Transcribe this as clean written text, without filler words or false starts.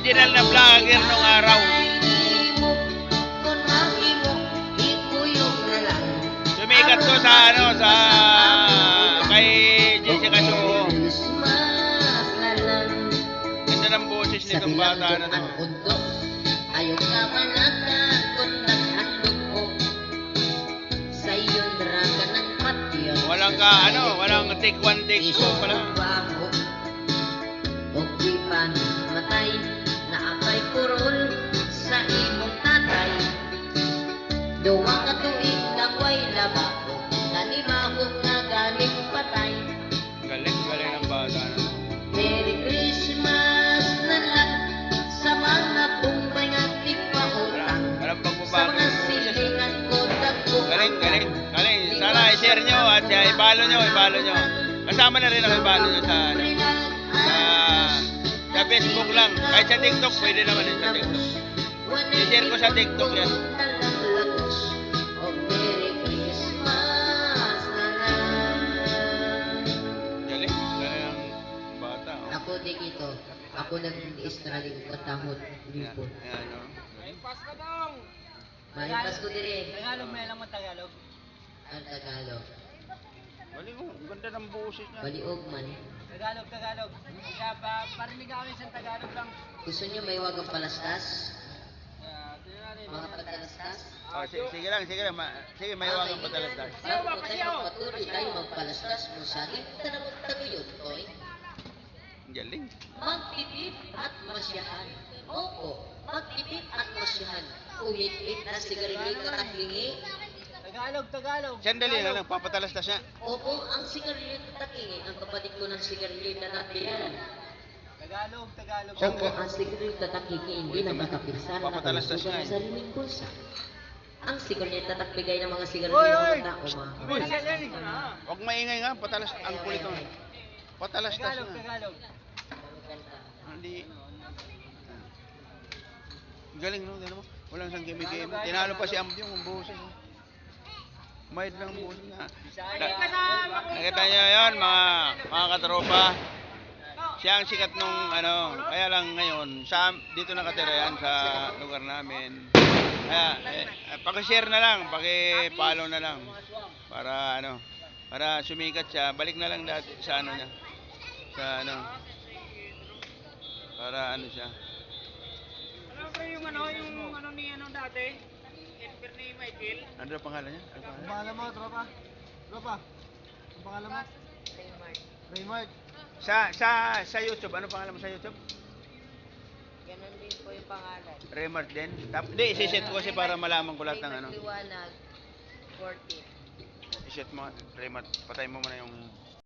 original na vlogger nung araw. Sumikat to sa ano, sa kay Jessica Soho. Ganda ng boses nitong bata na to. Ayaw ka manakakot ng handog ko sa iyong draga ng patyon. Walang ka, ano, walang take one, take two pala. Huwag pa matay na apay kurol sa imong tatay. Duwa ka tuig na kway labako na limahog na galing patay. Galing, galing ng bata na to. Merry Christmas na lang sa mga bumbay nga tigpautang. Walang Sa pagbabago mga ng boses. silingan ko dagko. Galing, galing, galing. Sana i-share nyo at i-follow nyo, i-follow nyo. Kasama na rin ako i-follow nyo sa, ano, sa Facebook lang. Kahit sa TikTok, pwede naman yun sa TikTok. I-share ko sa TikTok yan. Galing, galing ang bata. Oh. Ako di ito. Ako nag-istrali ko katahod lipo. Ayan, oh. Mahipas ko din. Tagalog, may alam mo Tagalog? Ang Tagalog. Galing, oh. Ang ganda ng boses niya. Baliog man. Tagalog, Tagalog. Kaya parinig kami sa Tagalog lang. Gusto niyo may wagang palastas? Tingnan natin. Mga patalastas? Oh, sige lang, sige lang. Sige, may wagang patalastas. Bago tayo magpatuloy tayo magpalastas mo sa ating tanamot taguyod, Toy. Ang galing. Magtipid at masyahan. Opo, magtipid at masyahan. Umit-it na sigarilyo'y katahlingi. Tagalog, Tagalog. Sandali na lang, papatalastas niya. Opo, ang sigarilyo'y katakingi. Ang kapatid ko ng sigarilyo'y tatahlingi. Tagalog, Tagalog. Opo, ang sigarilyo'y tatakingi hindi na makapirsan na Papatalastas kalusugan nga ng eh. sariling bulsa. Ang sigarilyo'y tatakbigay ng mga Oy, sigarilyo'y oy! mga tao, mga Huwag maingay nga, patalas. Ang kulit ko. Patalastas Tagalog, nga. Tagalog. Hindi. Galing, no? Tignan mo. Walang isang game-game. Tinalo pa si Ambyong ang boses. Oh. Mayad lang ang boses niya. Nakita niyo yun, mga katropa. Siya ang sikat nung ano. Kaya lang ngayon, dito nakatira yan sa lugar namin. Kaya, paki-share na lang, paki-follow na lang. Para ano, para sumikat siya. Balik na lang dati sa ano niya. Sa ano. Para ano siya. Ano ba yung ano ni ano dati? Emper ni Michael? Ano ang pangalan niya? Ano Ang pangalan? pangalan mo, tropa? Tropa? Ang pangalan mo? Raymart. Sa YouTube, ano pangalan mo sa YouTube? Ganon din po yung pangalan. Remart din? Hindi, isi-set ko kasi para malaman ko lahat ng ano. Liwanag, 14. I-set mo, Remart. Patay mo muna yung